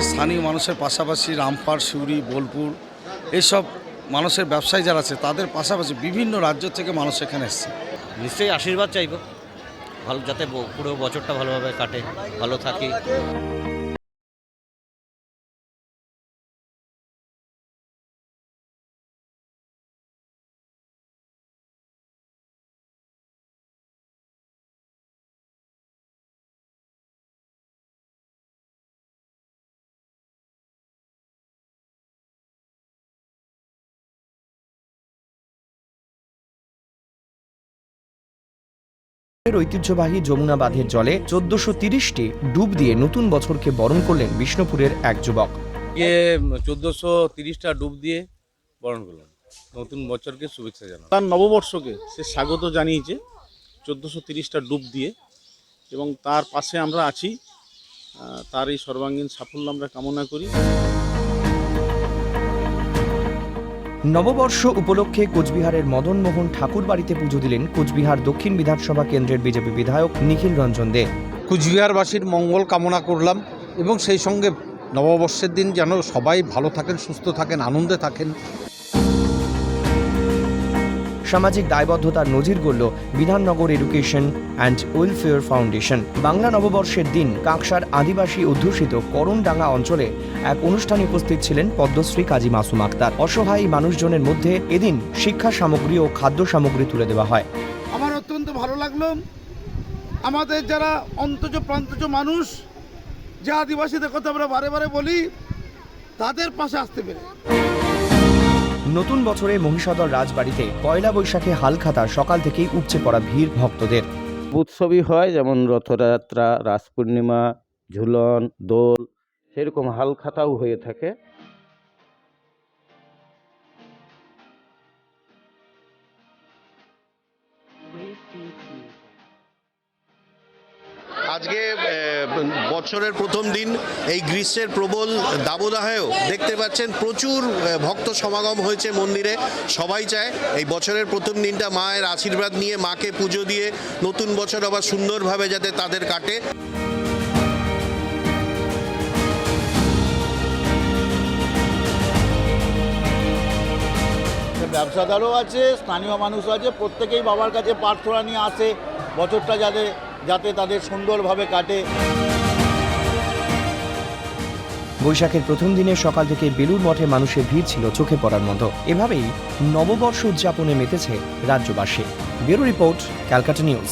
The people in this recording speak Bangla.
স্থানীয় মানুষের পাশাপাশি রামপার, সিউড়ি, বোলপুর এইসব মানুষের ব্যবসায়ী যারা আছে তাদের পাশাপাশি বিভিন্ন রাজ্য থেকে মানুষ এখানে এসছে। নিশ্চয়ই আশীর্বাদ চাইব, ভালো যাতে পুরো বছরটা ভালোভাবে কাটে, ভালো থাকি। ঐতিহ্যবাহী যমুনা বাঁধের জলে ১৪৩০টি ডুব দিয়ে নতুন বছরকে বরণ করলেন বিষ্ণুপুরের এক যুবক। ১৪৩০টা ডুব দিয়ে বরণ করলাম, নতুন বছরকে শুভেচ্ছা জানাই। তার নববর্ষকে সে স্বাগত জানিয়েছে ১৪৩০টা ডুব দিয়ে, এবং তার পাশে আমরা আছি। তার এই সর্বাঙ্গীন সাফল্য আমরা কামনা করি। নববর্ষ উপলক্ষে কোচবিহারের মদন মোহন ঠাকুর বাড়িতে পুজো দিলেন কোচবিহার দক্ষিণ বিধানসভা কেন্দ্রের বিজেপি বিধায়ক নিখিল রঞ্জন দে। কোচবিহারবাসীর মঙ্গল কামনা করলাম এবং সেই সঙ্গে নববর্ষের দিন যেন সবাই ভালো থাকেন, সুস্থ থাকেন, আনন্দে থাকেন। সামাজিক দায়বদ্ধতার নজির গড়ল Bidhannagar education and welfare foundation. Bangla নববর্ষের দিন কাঁকসার আদিবাসী অধ্যুষিত করণডাঙ্গা অঞ্চলে এক অনুষ্ঠানে উপস্থিত ছিলেন পদ্মশ্রী কাজী মাসুম আক্তার। অসহায় মানুষজনের মধ্যে এদিন শিক্ষা সামগ্রী ও খাদ্য সামগ্রী তুলে দেওয়া হয়। আমার অত্যন্ত ভালো লাগলো, আমাদের যারা অন্তজ প্রান্তজ মানুষ, যে আদিবাসীদের কথা আমরা বারে বারে বলি, তাদের পাশে আসতে পেরে। নতুন বছরে মহিষাদল রাজবাড়িতে পয়লা বৈশাখে হালখাতা সকাল থেকেই উপচে পড়া ভিড় ভক্তদের। উৎসবই হয়, যেমন রথযাত্রা, রাস পূর্ণিমা, ঝুলন, দোল, সেরকম হালখাতাও হয়ে থাকে। আজকে বছরের প্রথম দিন, এই গ্রীষ্মের প্রবল দাবদাহেও দেখতে পাচ্ছেন প্রচুর ভক্ত সমাগম হয়েছে মন্দিরে। সবাই চায় এই বছরের প্রথম দিনটা মায়ের আশীর্বাদ নিয়ে, মাকে পুজো দিয়ে নতুন বছর আবার সুন্দরভাবে যাতে তাদের কাটে। ব্যবসাদারও আছে, স্থানীয় মানুষও আছে, প্রত্যেকেই বাবার কাছে প্রার্থনা নিয়ে আসে বছরটা যাতে তাদের সুন্দরভাবে কাটে। বৈশাখের প্রথম দিনের সকাল থেকে বেলুর মঠে মানুষের ভিড় ছিল চোখে পড়ার মতো। এভাবেই নববর্ষ উদযাপনে মেতেছে রাজ্যবাসী। Bureau report, Calcutta news.